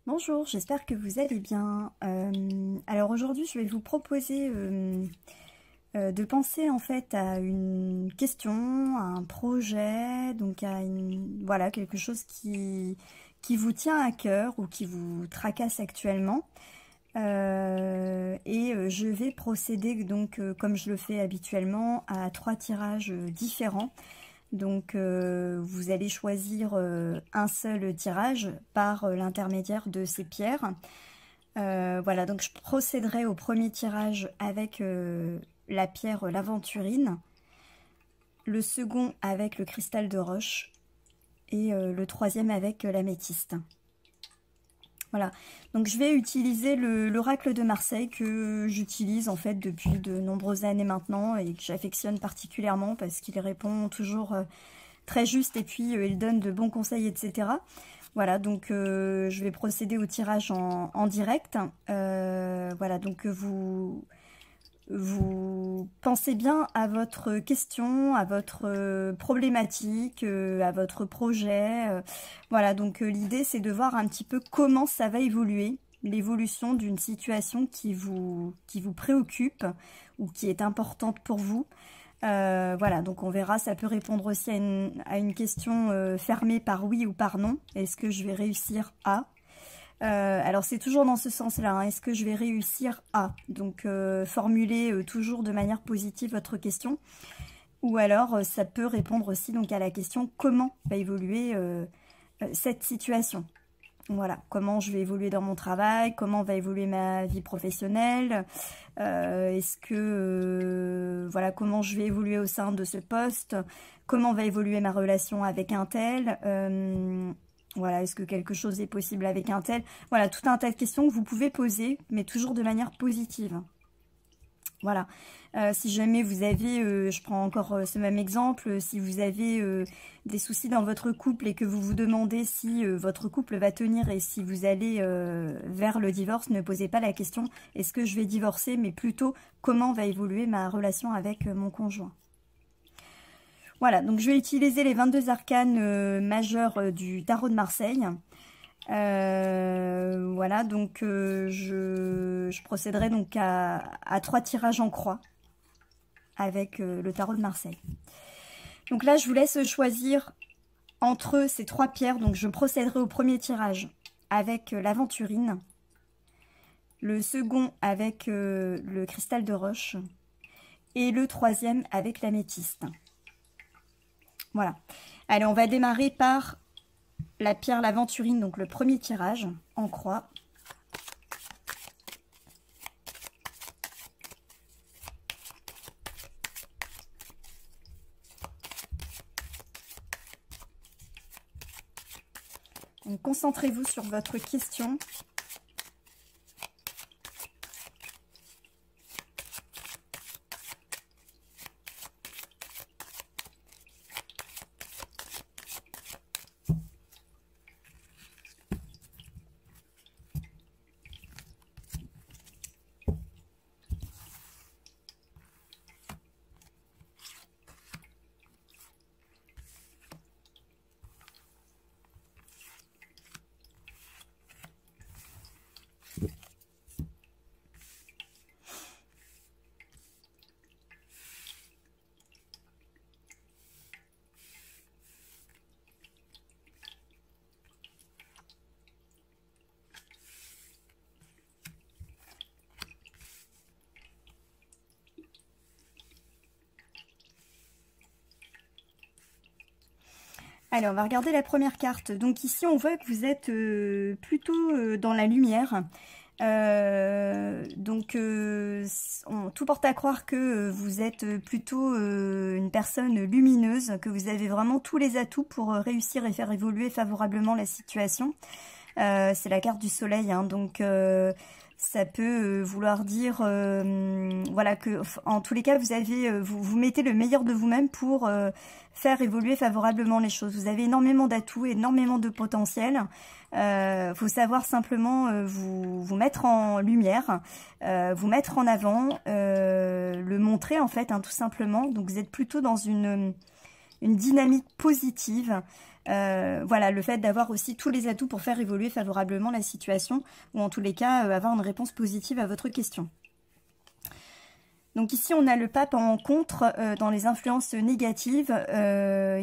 Bonjour, j'espère que vous allez bien. Alors aujourd'hui, je vais vous proposer de penser en fait à une question, à un projet, donc à voilà, quelque chose qui vous tient à cœur ou qui vous tracasse actuellement. Je vais procéder donc, comme je le fais habituellement, à 3 tirages différents. Donc vous allez choisir un seul tirage par l'intermédiaire de ces pierres. Voilà, donc je procéderai au premier tirage avec la pierre l'aventurine, le second avec le cristal de roche et le troisième avec l'améthyste. Voilà, donc je vais utiliser l'oracle de Marseille que j'utilise en fait depuis de nombreuses années maintenant et que j'affectionne particulièrement parce qu'il répond toujours très juste et puis il donne de bons conseils, etc. Voilà, donc je vais procéder au tirage en direct. Voilà, donc vous pensez bien à votre question, à votre problématique, à votre projet. Voilà, donc l'idée c'est de voir un petit peu comment ça va évoluer, l'évolution d'une situation qui vous préoccupe ou qui est importante pour vous. Voilà, donc on verra, ça peut répondre aussi à une question fermée par oui ou par non. Est-ce que je vais réussir à alors c'est toujours dans ce sens-là, hein. Est-ce que je vais réussir à donc formuler toujours de manière positive votre question, ou alors ça peut répondre aussi donc à la question comment va évoluer cette situation. Voilà, comment je vais évoluer dans mon travail, comment va évoluer ma vie professionnelle, est-ce que voilà, comment je vais évoluer au sein de ce poste, comment va évoluer ma relation avec un tel. Voilà, est-ce que quelque chose est possible avec un tel? Voilà, tout un tas de questions que vous pouvez poser, mais toujours de manière positive. Voilà, si jamais vous avez, je prends encore ce même exemple, si vous avez des soucis dans votre couple et que vous vous demandez si votre couple va tenir et si vous allez vers le divorce, ne posez pas la question « est-ce que je vais divorcer ?» mais plutôt « comment va évoluer ma relation avec mon conjoint ?» Voilà, donc je vais utiliser les 22 arcanes majeurs du tarot de Marseille. Voilà, donc je procéderai donc à 3 tirages en croix avec le tarot de Marseille. Donc là, je vous laisse choisir entre ces 3 pierres. Donc je procéderai au premier tirage avec l'aventurine, le second avec le cristal de roche et le troisième avec l'améthyste. Voilà. Allez, on va démarrer par la pierre l'aventurine, donc le premier tirage en croix. Donc concentrez-vous sur votre question. Allez, on va regarder la première carte. Donc ici, on voit que vous êtes plutôt dans la lumière. Tout porte à croire que vous êtes plutôt une personne lumineuse, que vous avez vraiment tous les atouts pour réussir et faire évoluer favorablement la situation. C'est la carte du soleil, hein, donc ça peut vouloir dire voilà, que en tous les cas vous avez vous mettez le meilleur de vous-même pour faire évoluer favorablement les choses. Vous avez énormément d'atouts, énormément de potentiel. Faut savoir simplement vous mettre en lumière, vous mettre en avant, le montrer en fait, hein, tout simplement. Donc vous êtes plutôt dans une une dynamique positive. Voilà, le fait d'avoir aussi tous les atouts pour faire évoluer favorablement la situation, ou en tous les cas, avoir une réponse positive à votre question. Donc ici, on a le pape en contre dans les influences négatives.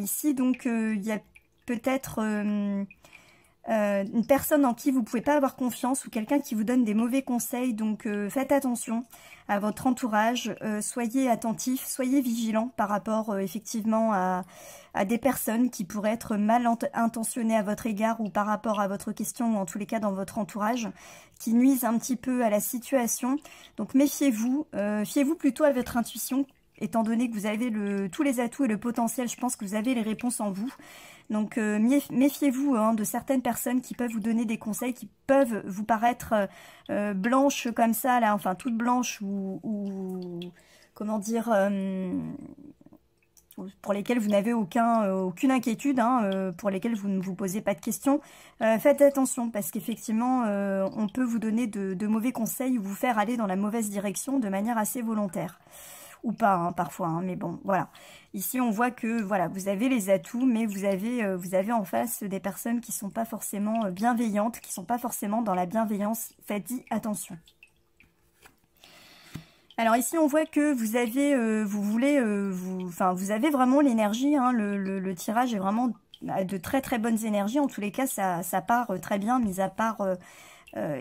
Ici, donc, il y a peut-être une personne en qui vous ne pouvez pas avoir confiance ou quelqu'un qui vous donne des mauvais conseils. Donc, faites attention à votre entourage. Soyez attentifs, soyez vigilants par rapport effectivement à des personnes qui pourraient être mal intentionnées à votre égard ou par rapport à votre question ou en tous les cas dans votre entourage, qui nuisent un petit peu à la situation. Donc méfiez-vous, fiez-vous plutôt à votre intuition, étant donné que vous avez tous les atouts et le potentiel, je pense que vous avez les réponses en vous. Donc méfiez-vous de certaines personnes qui peuvent vous donner des conseils, qui peuvent vous paraître blanches comme ça, là, enfin toutes blanches ou comment dire... pour lesquels vous n'avez aucune inquiétude, pour lesquels vous ne vous posez pas de questions. Faites attention parce qu'effectivement, on peut vous donner de mauvais conseils ou vous faire aller dans la mauvaise direction de manière assez volontaire. Ou pas, parfois, mais bon, voilà. Ici, on voit que voilà, vous avez les atouts, mais vous avez en face des personnes qui ne sont pas forcément bienveillantes, qui ne sont pas forcément dans la bienveillance. Faites-y attention. Alors ici, on voit que vous avez, vous avez vraiment l'énergie. Le tirage est vraiment de très très bonnes énergies. En tous les cas, ça part très bien, mis à part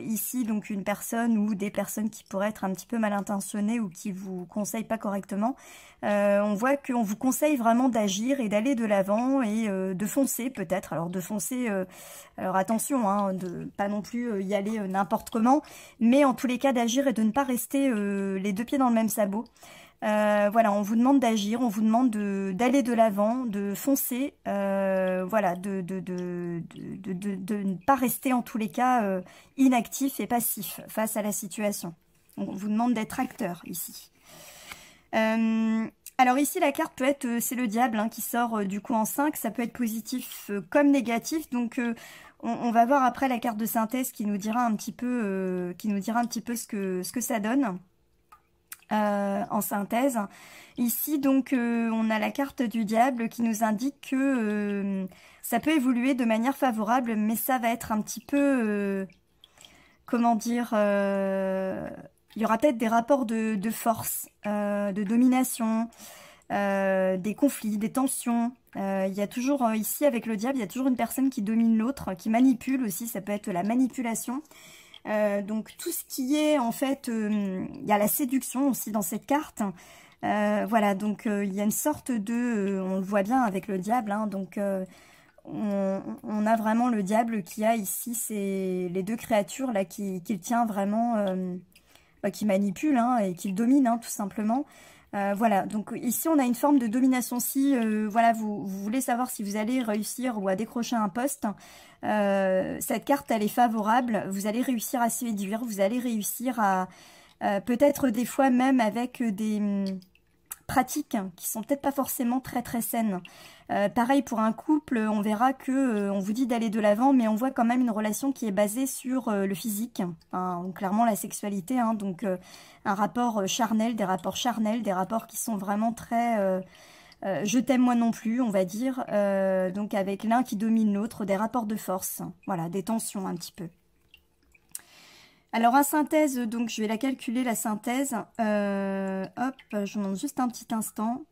ici donc une personne ou des personnes qui pourraient être un petit peu mal intentionnées ou qui vous conseillent pas correctement. On voit qu'on vous conseille vraiment d'agir et d'aller de l'avant et de foncer peut-être. Alors de foncer, alors attention, de pas non plus y aller n'importe comment, mais en tous les cas d'agir et de ne pas rester les deux pieds dans le même sabot. Voilà, on vous demande d'agir, on vous demande d'aller de l'avant, de foncer, voilà, de ne pas rester en tous les cas inactif et passif face à la situation. On vous demande d'être acteur ici. Alors ici la carte peut être, c'est le diable qui sort du coup en 5, ça peut être positif comme négatif, donc on va voir après la carte de synthèse qui nous dira un petit peu, ce que ça donne. En synthèse. Ici, donc, on a la carte du diable qui nous indique que ça peut évoluer de manière favorable, mais ça va être un petit peu, comment dire, il y aura peut-être des rapports de force, de domination, des conflits, des tensions. Il y a toujours, ici, avec le diable, il y a toujours une personne qui domine l'autre, qui manipule aussi, ça peut être la manipulation. Donc tout ce qui est en fait, il y a la séduction aussi dans cette carte. Voilà, donc il y a une sorte de, on le voit bien avec le diable, donc on a vraiment le diable qui a ici les deux créatures là qu'il tient vraiment, qui manipule et qu'il domine tout simplement. Voilà, donc ici on a une forme de domination. Si voilà, vous voulez savoir si vous allez réussir ou à décrocher un poste, cette carte elle est favorable, vous allez réussir à séduire, vous allez réussir à peut-être des fois même avec des pratiques qui sont peut-être pas forcément très très saines. Pareil pour un couple, on verra que on vous dit d'aller de l'avant, mais on voit quand même une relation qui est basée sur le physique, donc clairement la sexualité, donc un rapport charnel, des rapports qui sont vraiment très je t'aime moi non plus, on va dire, donc avec l'un qui domine l'autre, des rapports de force, voilà, des tensions un petit peu. Alors, en synthèse, donc je vais la calculer, la synthèse. Hop, je vous demande juste un petit instant.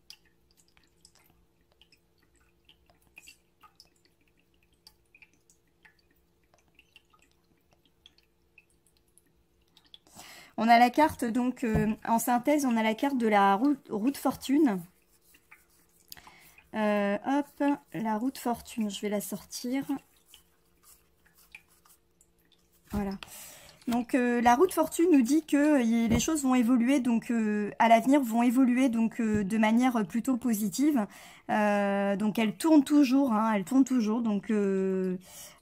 On a la carte, donc, en synthèse, on a la carte de la roue de fortune. Hop, la roue de fortune, je vais la sortir. Voilà. Donc la roue de fortune nous dit que les choses vont évoluer, donc à l'avenir vont évoluer donc de manière plutôt positive. Donc elle tourne toujours, donc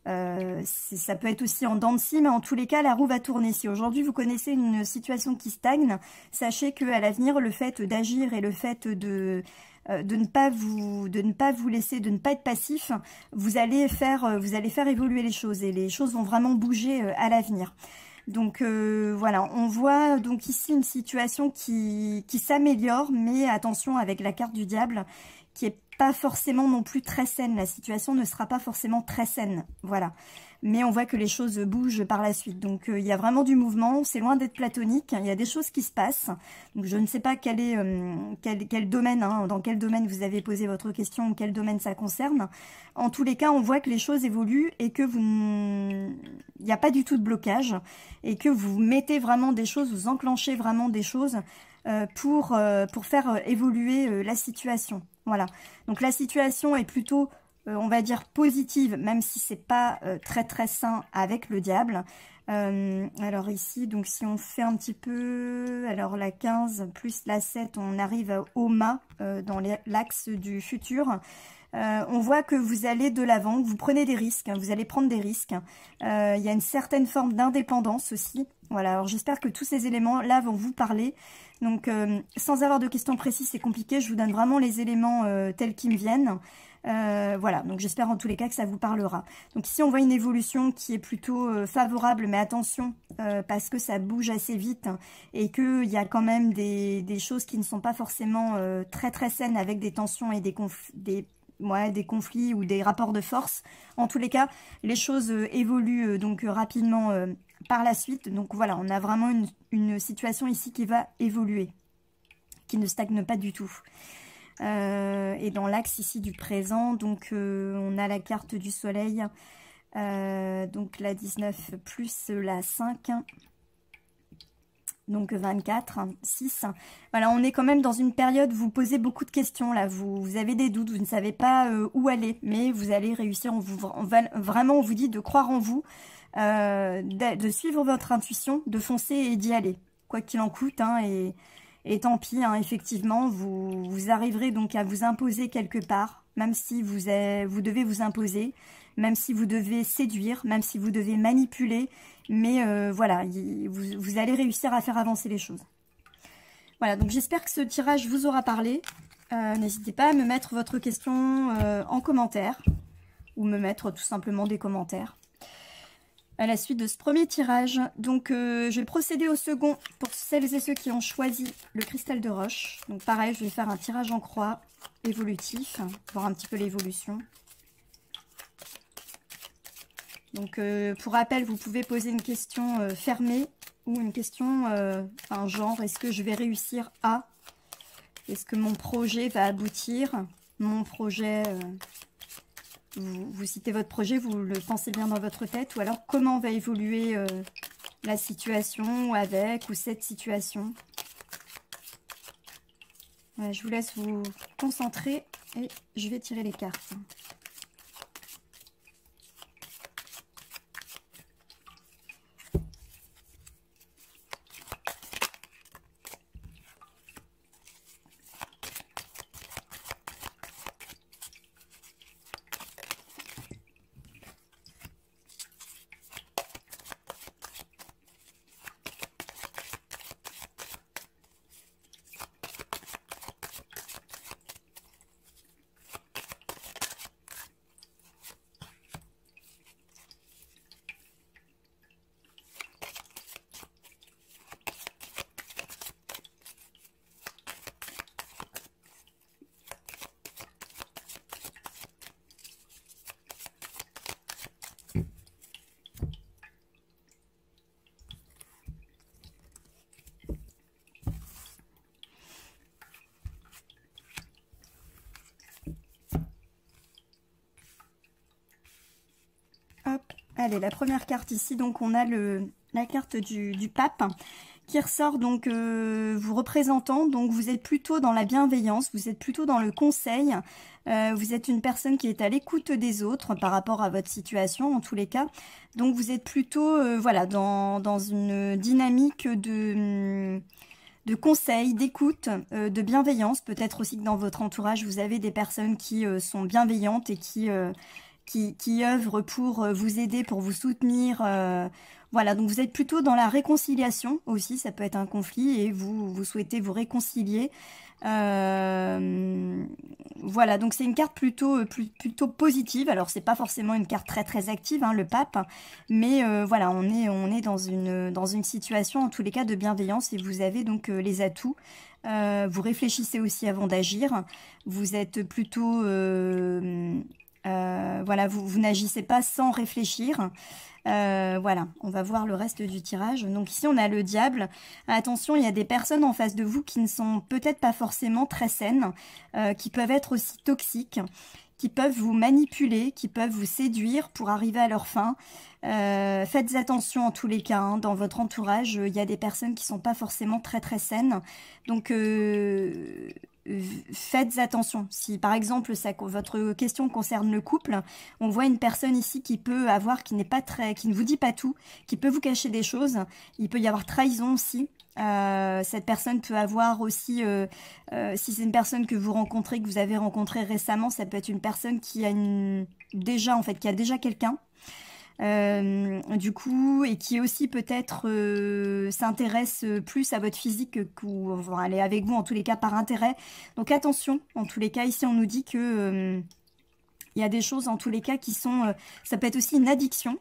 ça peut être aussi en dents de scie, mais en tous les cas la roue va tourner. Si aujourd'hui vous connaissez une situation qui stagne, sachez qu'à l'avenir le fait d'agir et le fait de ne pas vous laisser, de ne pas être passif, vous allez faire évoluer les choses et les choses vont vraiment bouger à l'avenir. Donc voilà, on voit donc ici une situation qui s'améliore, mais attention avec la carte du diable, qui est pas forcément non plus très saine. La situation ne sera pas forcément très saine. Voilà. Mais on voit que les choses bougent par la suite. Donc il y a vraiment du mouvement, c'est loin d'être platonique, il y a des choses qui se passent. Donc je ne sais pas quel est quel domaine, hein, dans quel domaine vous avez posé votre question, ou quel domaine ça concerne. En tous les cas, on voit que les choses évoluent et que il n'y a pas du tout de blocage et que vous mettez vraiment des choses, vous enclenchez vraiment des choses pour faire évoluer la situation. Voilà. Donc la situation est plutôt on va dire positive, même si c'est pas très très sain avec le diable. Alors ici, donc si on fait un petit peu, alors la 15 plus la 7, on arrive au mât dans l'axe du futur. On voit que vous allez de l'avant, vous prenez des risques, hein, vous allez prendre des risques. Il y a une certaine forme d'indépendance aussi. Voilà, alors j'espère que tous ces éléments-là vont vous parler. Donc, sans avoir de questions précises, c'est compliqué. Je vous donne vraiment les éléments tels qu'ils me viennent. Voilà, donc j'espère en tous les cas que ça vous parlera. Donc ici, on voit une évolution qui est plutôt favorable, mais attention, parce que ça bouge assez vite et qu'il y a quand même des choses qui ne sont pas forcément très très saines avec des tensions et des conflits ou des rapports de force. En tous les cas, les choses évoluent donc rapidement par la suite. Donc voilà, on a vraiment une situation ici qui va évoluer, qui ne stagne pas du tout. Et dans l'axe ici du présent, donc on a la carte du soleil, donc la 19 plus la 5, donc 24, 6. Voilà, on est quand même dans une période, vous posez beaucoup de questions là, vous avez des doutes, vous ne savez pas où aller, mais vous allez réussir, vraiment on vous dit de croire en vous, de suivre votre intuition, de foncer et d'y aller, quoi qu'il en coûte, hein, et tant pis, hein, effectivement, vous arriverez donc à vous imposer quelque part, même si vous devez vous imposer, même si vous devez séduire, même si vous devez manipuler, mais voilà, vous allez réussir à faire avancer les choses. Voilà, donc j'espère que ce tirage vous aura parlé. N'hésitez pas à me mettre votre question en commentaire, ou me mettre tout simplement des commentaires. À la suite de ce premier tirage, donc je vais procéder au second pour celles et ceux qui ont choisi le cristal de roche. Donc pareil, je vais faire un tirage en croix évolutif, voir un petit peu l'évolution. Donc pour rappel, vous pouvez poser une question fermée ou une question, un genre, est-ce que je vais réussir à? Est-ce que mon projet va aboutir? Mon projet... Vous citez votre projet, vous le pensez bien dans votre tête, ou alors comment va évoluer la situation avec ou cette situation. Voilà, je vous laisse vous concentrer et je vais tirer les cartes. Allez, la première carte ici, donc on a la carte du pape qui ressort donc vous représentant, donc vous êtes plutôt dans la bienveillance, vous êtes plutôt dans le conseil, vous êtes une personne qui est à l'écoute des autres par rapport à votre situation en tous les cas, donc vous êtes plutôt voilà, dans une dynamique de conseil, d'écoute, de bienveillance, peut-être aussi que dans votre entourage vous avez des personnes qui sont bienveillantes et qui œuvrent pour vous aider, pour vous soutenir. Voilà, donc vous êtes plutôt dans la réconciliation aussi, ça peut être un conflit et vous souhaitez vous réconcilier. Voilà, donc c'est une carte plutôt positive. Alors c'est pas forcément une carte très active, hein, le pape, mais voilà, on est dans une situation en tous les cas de bienveillance et vous avez donc les atouts. Vous réfléchissez aussi avant d'agir. Vous êtes plutôt voilà, vous n'agissez pas sans réfléchir. Voilà, on va voir le reste du tirage. Donc ici, on a le diable. Attention, il y a des personnes en face de vous qui ne sont peut-être pas forcément très saines, qui peuvent être aussi toxiques, qui peuvent vous manipuler, qui peuvent vous séduire pour arriver à leur fin. Faites attention en tous les cas, hein, dans votre entourage, il y a des personnes qui sont pas forcément très saines. Donc, faites attention. Si par exemple votre question concerne le couple, on voit une personne ici qui peut avoir, qui ne vous dit pas tout, qui peut vous cacher des choses. Il peut y avoir trahison aussi. Cette personne peut avoir aussi, si c'est une personne que vous rencontrez, que vous avez rencontré récemment, ça peut être une personne qui a qui a déjà quelqu'un. Du coup, et qui aussi peut-être s'intéresse plus à votre physique enfin, elle est avec vous en tous les cas par intérêt. Donc attention, en tous les cas, ici on nous dit que il y a des choses en tous les cas qui sont, ça peut être aussi une addiction,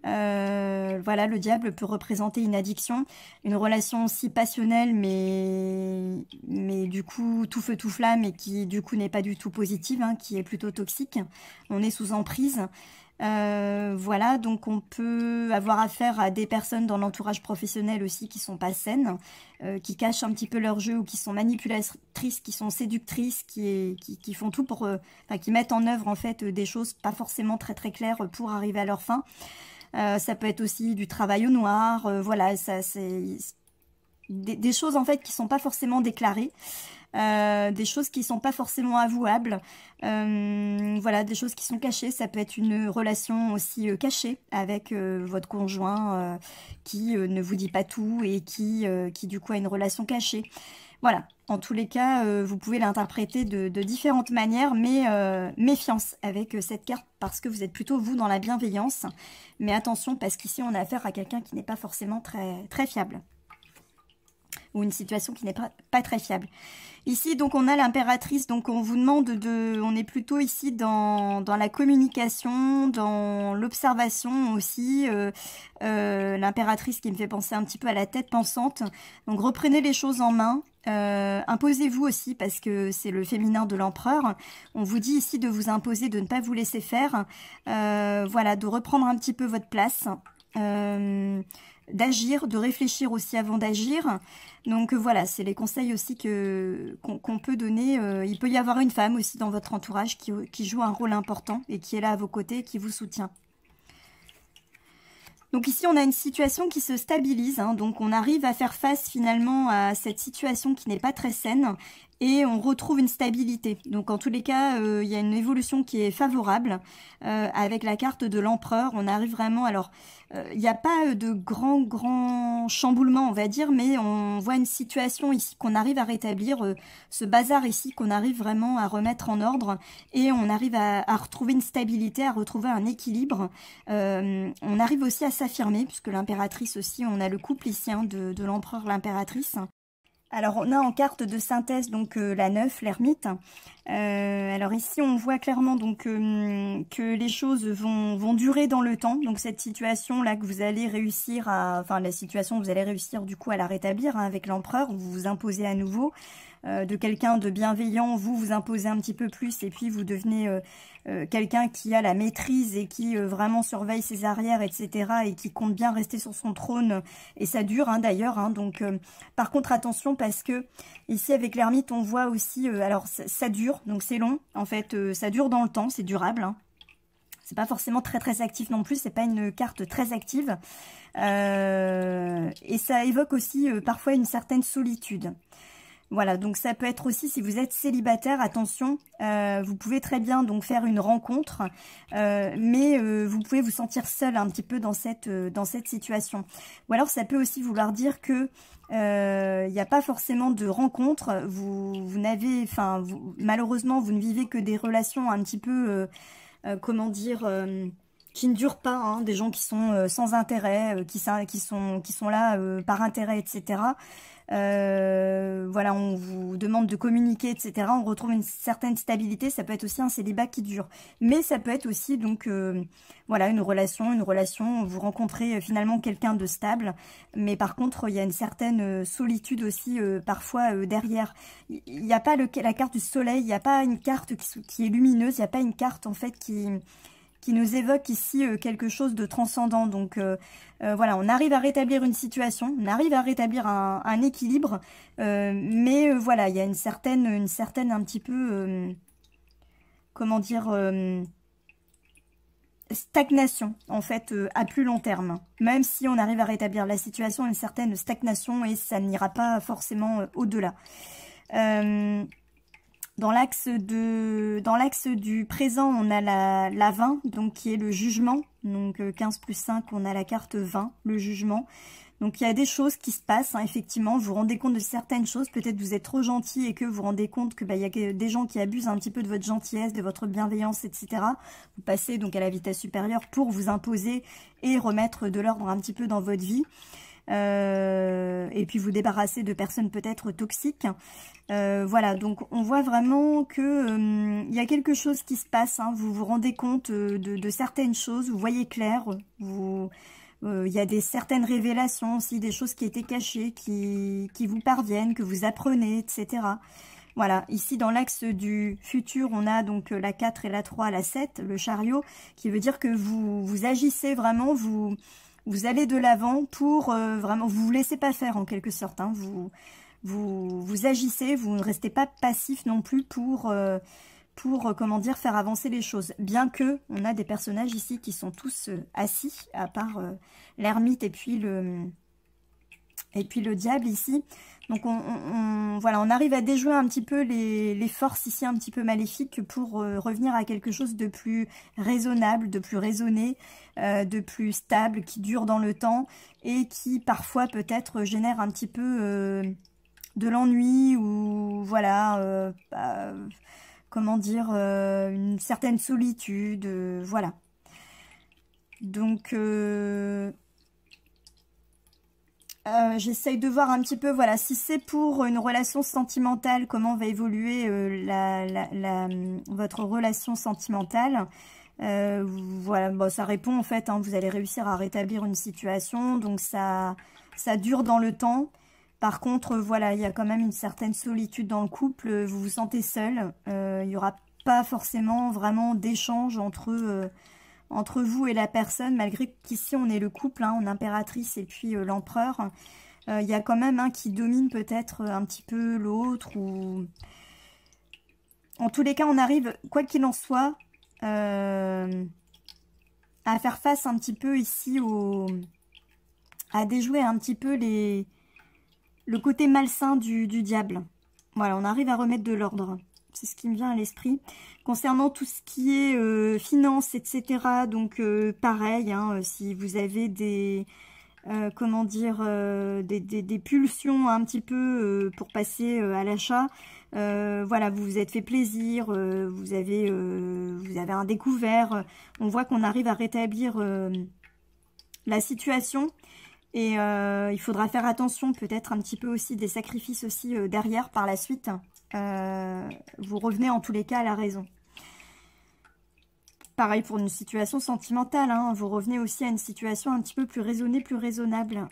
voilà, le diable peut représenter une addiction, une relation aussi passionnelle, mais du coup tout feu tout flamme et qui du coup n'est pas du tout positive, hein, qui est plutôt toxique. On est sous emprise. Voilà, donc on peut avoir affaire à des personnes dans l'entourage professionnel aussi qui sont pas saines, qui cachent un petit peu leur jeu ou qui sont manipulatrices, qui sont séductrices, qui font tout pour, enfin, qui mettent en œuvre en fait des choses pas forcément très claires pour arriver à leur fin. Ça peut être aussi du travail au noir, voilà, ça c'est des choses en fait qui sont pas forcément déclarées. Des choses qui sont pas forcément avouables, voilà, des choses qui sont cachées. Ça peut être une relation aussi cachée avec votre conjoint qui ne vous dit pas tout et qui du coup a une relation cachée. Voilà, en tous les cas, vous pouvez l'interpréter de différentes manières, mais méfiance avec cette carte parce que vous êtes plutôt vous dans la bienveillance. Mais attention parce qu'ici on a affaire à quelqu'un qui n'est pas forcément très fiable. Ou une situation qui n'est pas très fiable. Ici, donc, on a l'impératrice, donc on vous demande on est plutôt ici dans la communication, dans l'observation aussi, l'impératrice qui me fait penser un petit peu à la tête pensante. Donc, reprenez les choses en main, imposez-vous aussi, parce que c'est le féminin de l'empereur. On vous dit ici de vous imposer, de ne pas vous laisser faire, voilà, de reprendre un petit peu votre place, d'agir, de réfléchir aussi avant d'agir. Donc voilà, c'est les conseils aussi qu'on peut donner. Il peut y avoir une femme aussi dans votre entourage qui joue un rôle important et qui est là à vos côtés et qui vous soutient. Donc ici, on a une situation qui se stabilise, hein, donc on arrive à faire face finalement à cette situation qui n'est pas très saine et on retrouve une stabilité. Donc en tous les cas, il y a une évolution qui est favorable avec la carte de l'empereur. On arrive vraiment, alors il n'y a pas de grand chamboulement on va dire, mais on voit une situation ici qu'on arrive à rétablir, ce bazar ici qu'on arrive vraiment à remettre en ordre et on arrive à retrouver une stabilité, à retrouver un équilibre. On arrive aussi à s'affirmer puisque l'impératrice aussi, on a le couple ici hein, de l'empereur, l'impératrice. Alors on a en carte de synthèse donc la 9, l'ermite. Alors ici on voit clairement donc que les choses vont durer dans le temps. Donc cette situation là que vous allez réussir à, enfin la situation vous allez réussir du coup à la rétablir hein, avec l'empereur. Vous vous imposez à nouveau de quelqu'un de bienveillant, vous imposez un petit peu plus et puis vous devenez quelqu'un qui a la maîtrise et qui vraiment surveille ses arrières, etc. et qui compte bien rester sur son trône. Et ça dure hein, d'ailleurs. Hein, donc, par contre, attention parce que ici avec l'ermite, on voit aussi, alors ça dure, donc c'est long. En fait, ça dure dans le temps, c'est durable. Hein. C'est pas forcément très actif non plus, c'est pas une carte très active. Et ça évoque aussi parfois une certaine solitude. Voilà, donc ça peut être aussi, si vous êtes célibataire, attention, vous pouvez très bien donc faire une rencontre, mais vous pouvez vous sentir seul un petit peu dans cette situation. Ou alors ça peut aussi vouloir dire que il n'y a pas forcément de rencontre, vous n'avez, enfin, malheureusement, vous ne vivez que des relations un petit peu, comment dire, qui ne durent pas, hein, des gens qui sont sans intérêt, qui sont là par intérêt, etc. Voilà, on vous demande de communiquer, etc. On retrouve une certaine stabilité. Ça peut être aussi un célibat qui dure. Mais ça peut être aussi, donc, voilà, une relation. Vous rencontrez finalement quelqu'un de stable. Mais par contre, il y a une certaine solitude aussi, parfois, derrière. Il n'y a pas la carte du soleil. Il n'y a pas une carte qui est lumineuse. Il n'y a pas une carte, en fait, qui nous évoque ici quelque chose de transcendant. Donc voilà, on arrive à rétablir une situation, on arrive à rétablir un équilibre, mais voilà, il y a une certaine un petit peu, comment dire, stagnation en fait à plus long terme. Même si on arrive à rétablir la situation, une certaine stagnation et ça n'ira pas forcément au-delà. Dans l'axe du présent, on a la 20, donc qui est le jugement. Donc 15 plus 5, on a la carte 20, le jugement. Donc il y a des choses qui se passent, hein, effectivement. Vous vous rendez compte de certaines choses. Peut-être vous êtes trop gentil et que vous vous rendez compte que il y a des gens qui abusent un petit peu de votre gentillesse, de votre bienveillance, etc. Vous passez donc à la vitesse supérieure pour vous imposer et remettre de l'ordre un petit peu dans votre vie. Et puis vous débarrasser de personnes peut-être toxiques. Voilà, donc on voit vraiment que il y a quelque chose qui se passe, hein, vous vous rendez compte de certaines choses, vous voyez clair, il y a certaines révélations aussi, des choses qui étaient cachées, qui vous parviennent, que vous apprenez, etc. Voilà, ici dans l'axe du futur, on a donc la 4 et la 3, la 7, le chariot, qui veut dire que vous agissez vraiment, vous allez de l'avant pour vraiment, vous vous laissez pas faire en quelque sorte, hein, vous agissez, vous ne restez pas passif non plus pour comment dire, faire avancer les choses. Bien que on a des personnages ici qui sont tous assis, à part l'ermite et puis le diable ici. Donc voilà, on arrive à déjouer un petit peu les forces ici un petit peu maléfiques pour revenir à quelque chose de plus raisonnable, de plus raisonné, de plus stable, qui dure dans le temps et qui parfois peut-être génère un petit peu de l'ennui ou voilà, comment dire, une certaine solitude, voilà. Donc j'essaye de voir un petit peu, voilà, si c'est pour une relation sentimentale, comment va évoluer votre relation sentimentale. Voilà, bon, ça répond en fait, hein, vous allez réussir à rétablir une situation, donc ça dure dans le temps. Par contre, voilà, il y a quand même une certaine solitude dans le couple, vous vous sentez seul, il n'y aura pas forcément vraiment d'échange entre vous et la personne, malgré qu'ici on est le couple, hein, en impératrice et puis l'empereur. Il y a quand même un qui domine peut-être un petit peu l'autre. Ou en tous les cas, on arrive, quoi qu'il en soit, à faire face un petit peu ici à déjouer un petit peu le côté malsain du diable. Voilà, on arrive à remettre de l'ordre. C'est ce qui me vient à l'esprit. Concernant tout ce qui est finances, etc. Donc pareil, hein, si vous avez des comment dire, des pulsions un petit peu pour passer à l'achat, voilà, vous vous êtes fait plaisir, vous avez un découvert. On voit qu'on arrive à rétablir la situation. Et il faudra faire attention, peut-être un petit peu aussi des sacrifices aussi derrière par la suite. Vous revenez en tous les cas à la raison. Pareil pour une situation sentimentale, hein, vous revenez aussi à une situation un petit peu plus raisonnée, plus raisonnable.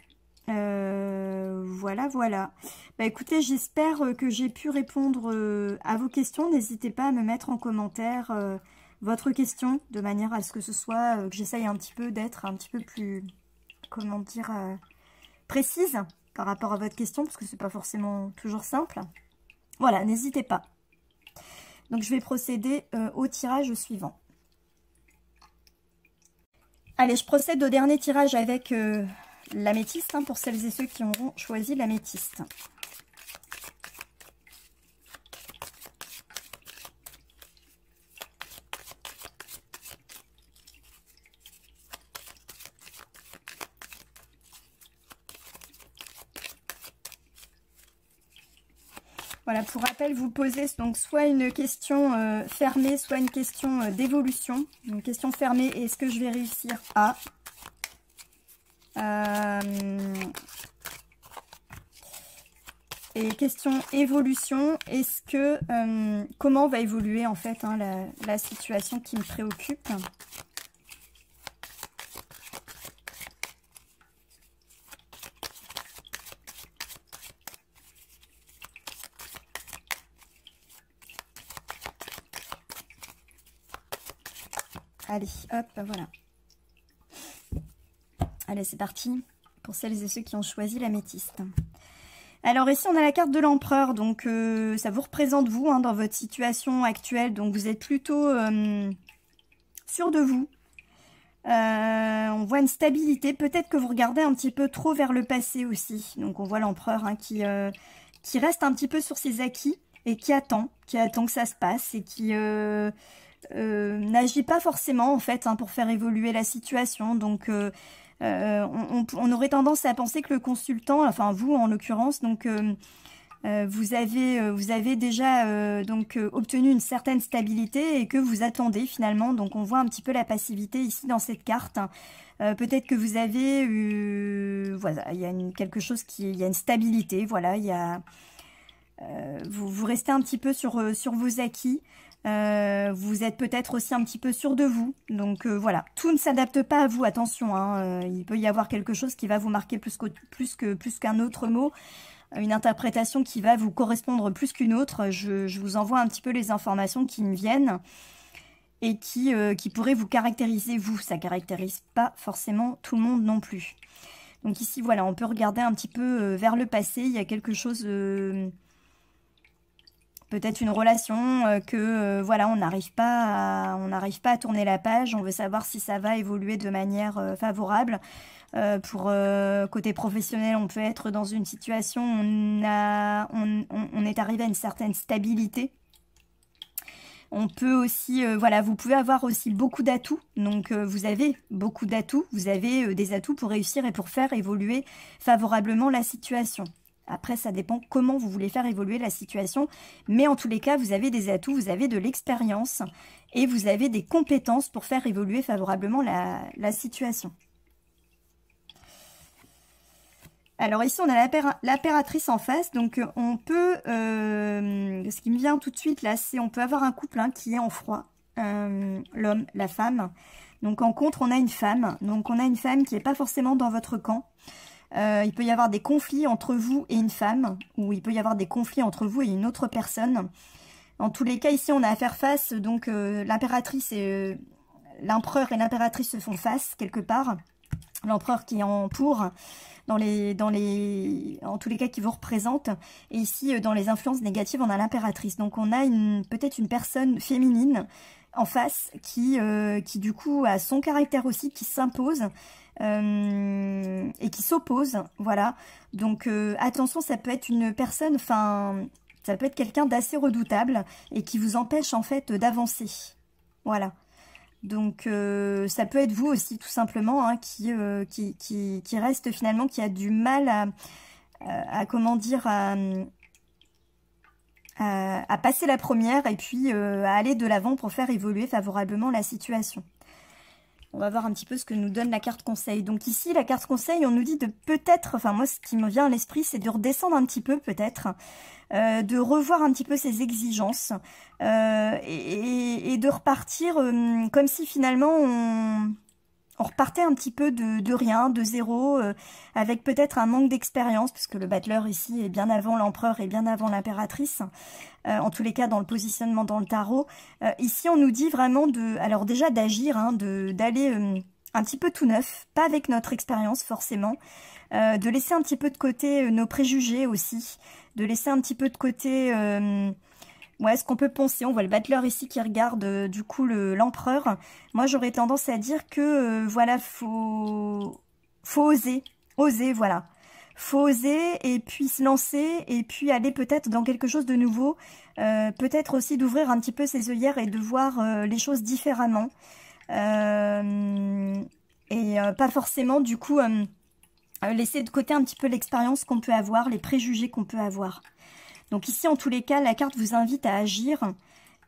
Voilà, voilà. Bah écoutez, j'espère que j'ai pu répondre à vos questions. N'hésitez pas à me mettre en commentaire votre question, de manière à ce que ce soit, que j'essaye un petit peu d'être un petit peu plus, comment dire, précise par rapport à votre question, parce que c'est pas forcément toujours simple. Voilà, n'hésitez pas. Donc je vais procéder au tirage suivant. Allez, je procède au dernier tirage avec l'améthyste, hein, pour celles et ceux qui auront choisi l'améthyste. Voilà, pour rappel, vous posez donc soit une question fermée, soit une question d'évolution. Une question fermée, est-ce que je vais réussir à... Et question évolution, est-ce que comment va évoluer en fait hein, la situation qui me préoccupe? Allez, hop, voilà. Allez, c'est parti pour celles et ceux qui ont choisi l'améthyste. Alors ici, on a la carte de l'empereur, donc ça vous représente vous hein, dans votre situation actuelle. Donc vous êtes plutôt sûr de vous. On voit une stabilité. Peut-être que vous regardez un petit peu trop vers le passé aussi. Donc on voit l'empereur hein, qui reste un petit peu sur ses acquis et qui attend que ça se passe et qui n'agit pas forcément en fait hein, pour faire évoluer la situation. Donc on aurait tendance à penser que le consultant, enfin vous en l'occurrence, donc vous avez déjà donc obtenu une certaine stabilité et que vous attendez finalement. Donc on voit un petit peu la passivité ici dans cette carte. Peut-être que vous avez voilà, il y a quelque chose il y a une stabilité. Voilà, il y a vous restez un petit peu sur vos acquis. Vous êtes peut-être aussi un petit peu sûr de vous. Donc voilà, tout ne s'adapte pas à vous, attention. Hein, il peut y avoir quelque chose qui va vous marquer plus qu'un autre mot. Une interprétation qui va vous correspondre plus qu'une autre. Je vous envoie un petit peu les informations qui me viennent et qui pourraient vous caractériser vous. Ça ne caractérise pas forcément tout le monde non plus. Donc ici, voilà, on peut regarder un petit peu vers le passé. Il y a quelque chose... peut-être une relation que voilà, on n'arrive pas à tourner la page. On veut savoir si ça va évoluer de manière favorable. Pour côté professionnel, on peut être dans une situation où on est arrivé à une certaine stabilité. On peut aussi, voilà, vous pouvez avoir aussi beaucoup d'atouts. Donc vous avez beaucoup d'atouts. Vous avez des atouts pour réussir et pour faire évoluer favorablement la situation. Après, ça dépend comment vous voulez faire évoluer la situation. Mais en tous les cas, vous avez des atouts, vous avez de l'expérience et vous avez des compétences pour faire évoluer favorablement la situation. Alors ici, on a l'impératrice en face. Donc on peut... ce qui me vient tout de suite là, c'est on peut avoir un couple hein, qui est en froid. L'homme, la femme. Donc en contre, on a une femme. Donc on a une femme qui n'est pas forcément dans votre camp. Il peut y avoir des conflits entre vous et une femme, ou il peut y avoir des conflits entre vous et une autre personne. En tous les cas, ici, on a à faire face, donc l'impératrice et l'empereur et l'impératrice se font face, quelque part. L'empereur qui est en pour, en tous les cas, qui vous représente. Et ici, dans les influences négatives, on a l'impératrice. Donc, on a peut-être une personne féminine en face qui du coup, a son caractère aussi, qui s'impose. Et qui s'oppose, voilà. Donc attention, ça peut être une personne, enfin, ça peut être quelqu'un d'assez redoutable et qui vous empêche en fait d'avancer, voilà. Donc ça peut être vous aussi tout simplement hein, qui reste finalement, qui a du mal à comment dire, à passer la première et puis à aller de l'avant pour faire évoluer favorablement la situation. On va voir un petit peu ce que nous donne la carte conseil. Donc ici, la carte conseil, on nous dit de peut-être, enfin moi ce qui me vient à l'esprit, c'est de redescendre un petit peu peut-être, de revoir un petit peu ses exigences et de repartir comme si finalement on repartait un petit peu de rien, de zéro, avec peut-être un manque d'expérience, puisque le battleur ici est bien avant l'empereur et bien avant l'impératrice, en tous les cas dans le positionnement dans le tarot. Ici, on nous dit vraiment alors déjà d'agir, hein, d'aller un petit peu tout neuf, pas avec notre expérience forcément, de laisser un petit peu de côté nos préjugés aussi, de laisser un petit peu de côté... ouais, ce qu'on peut penser, on voit le battleur ici qui regarde du coup l'empereur. Moi, j'aurais tendance à dire que voilà, faut oser, voilà. Faut oser et puis se lancer et puis aller peut-être dans quelque chose de nouveau. Peut-être aussi d'ouvrir un petit peu ses œillères et de voir les choses différemment. Pas forcément du coup laisser de côté un petit peu l'expérience qu'on peut avoir, les préjugés qu'on peut avoir. Donc ici, en tous les cas, la carte vous invite à agir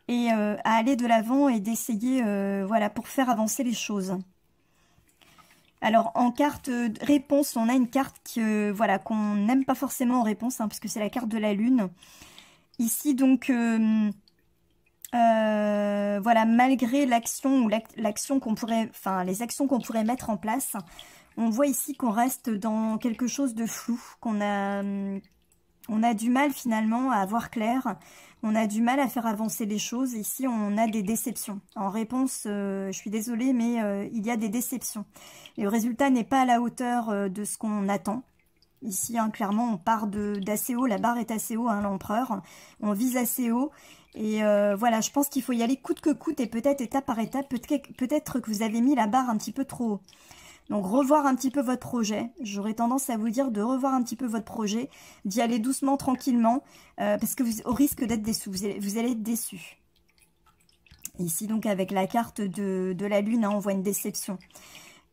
et à aller de l'avant et d'essayer, voilà, pour faire avancer les choses. Alors, en carte réponse, on a une carte voilà, qu'on n'aime pas forcément en réponse, hein, puisque c'est la carte de la lune. Ici, donc, voilà, malgré l'action ou l'action qu'on pourrait, enfin, les actions qu'on pourrait mettre en place, on voit ici qu'on reste dans quelque chose de flou, on a du mal finalement à voir clair, on a du mal à faire avancer les choses. Ici, on a des déceptions. En réponse, je suis désolée, mais il y a des déceptions. Le résultat n'est pas à la hauteur de ce qu'on attend. Ici, hein, clairement, on part d'assez haut, la barre est assez haut, hein, l'empereur. On vise assez haut. Et voilà, je pense qu'il faut y aller coûte que coûte et peut-être étape par étape. Peut-être que vous avez mis la barre un petit peu trop haut. Donc, revoir un petit peu votre projet. J'aurais tendance à vous dire de revoir un petit peu votre projet, d'y aller doucement, tranquillement, parce que au risque d'être déçu, vous allez être déçu. Ici, donc, avec la carte de la lune, hein, on voit une déception.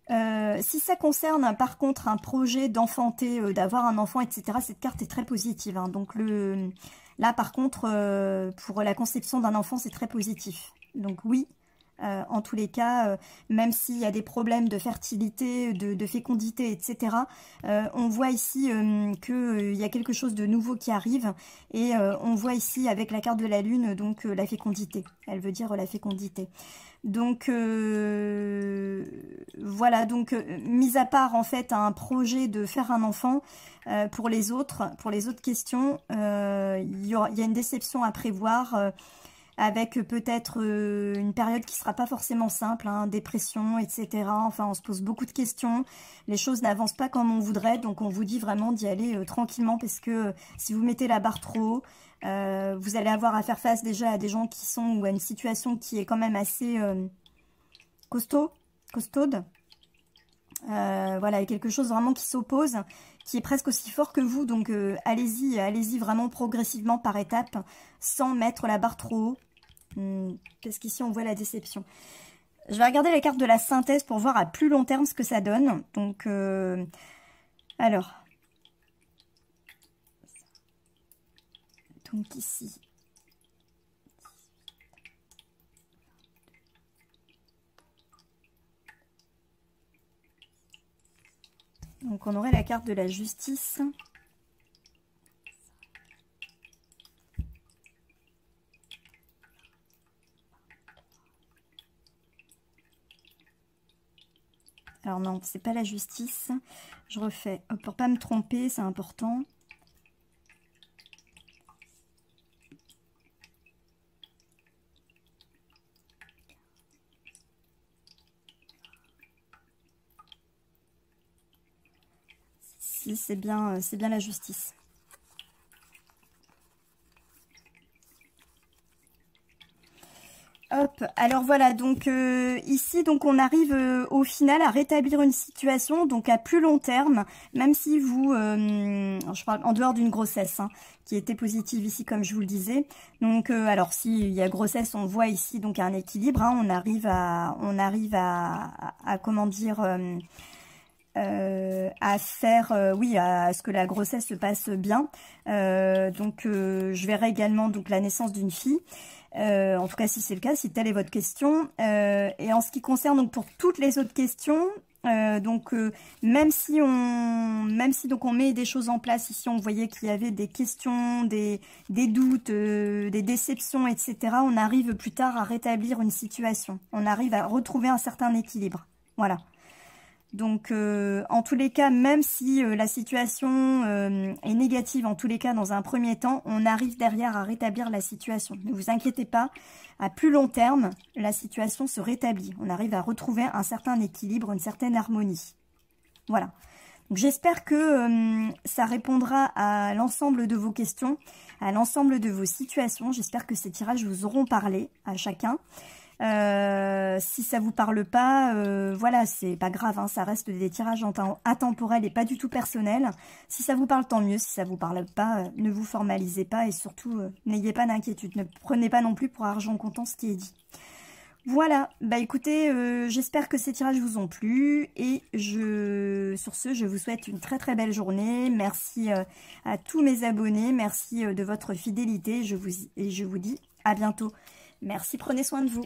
Si ça concerne, par contre, un projet d'enfanter, d'avoir un enfant, etc., cette carte est très positive. Hein. Donc, là, par contre, pour la conception d'un enfant, c'est très positif. Donc, oui. En tous les cas, même s'il y a des problèmes de fertilité, de fécondité, etc., on voit ici qu'il y a quelque chose de nouveau qui arrive et on voit ici avec la carte de la lune, donc la fécondité. Elle veut dire la fécondité. Donc, voilà, donc mis à part en fait un projet de faire un enfant, pour les autres questions, il y a une déception à prévoir, avec peut-être une période qui sera pas forcément simple, hein, dépression, etc. Enfin, on se pose beaucoup de questions, les choses n'avancent pas comme on voudrait, donc on vous dit vraiment d'y aller tranquillement, parce que si vous mettez la barre trop haut, vous allez avoir à faire face déjà à des gens qui sont, ou à une situation qui est quand même assez costaude. Voilà, il y a quelque chose vraiment qui s'oppose, qui est presque aussi fort que vous, donc allez-y vraiment progressivement par étapes, sans mettre la barre trop haut, parce qu'ici on voit la déception. Je vais regarder la carte de la synthèse pour voir à plus long terme ce que ça donne. Donc, alors, donc ici, donc on aurait la carte de la justice. Alors non, c'est pas la justice. Je refais. Pour pas me tromper, c'est important. Si, c'est bien la justice. Hop, alors voilà, donc ici, donc on arrive au final à rétablir une situation, donc à plus long terme, même si vous, je parle en dehors d'une grossesse, hein, qui était positive ici, comme je vous le disais. Donc, alors s'il y a grossesse, on voit ici donc un équilibre, hein, on arrive à comment dire, à faire, oui, à ce que la grossesse se passe bien. Donc, je verrai également donc la naissance d'une fille. En tout cas, si c'est le cas, si telle est votre question. Et en ce qui concerne donc pour toutes les autres questions, donc même si donc on met des choses en place, ici on voyait qu'il y avait des questions, des doutes, des déceptions, etc. On arrive plus tard à rétablir une situation. On arrive à retrouver un certain équilibre. Voilà. Donc, en tous les cas, même si la situation est négative, en tous les cas, dans un premier temps, on arrive derrière à rétablir la situation. Ne vous inquiétez pas, à plus long terme, la situation se rétablit. On arrive à retrouver un certain équilibre, une certaine harmonie. Voilà. Donc, j'espère que ça répondra à l'ensemble de vos questions, à l'ensemble de vos situations. J'espère que ces tirages vous auront parlé à chacun. Si ça vous parle pas, voilà, c'est pas grave, hein, ça reste des tirages intemporels et pas du tout personnels. Si ça vous parle, tant mieux. Si ça vous parle pas, ne vous formalisez pas et surtout, n'ayez pas d'inquiétude. Ne prenez pas non plus pour argent comptant ce qui est dit. Voilà, bah écoutez, j'espère que ces tirages vous ont plu et sur ce, je vous souhaite une très très belle journée. Merci à tous mes abonnés, merci de votre fidélité et je vous dis à bientôt. Merci, prenez soin de vous.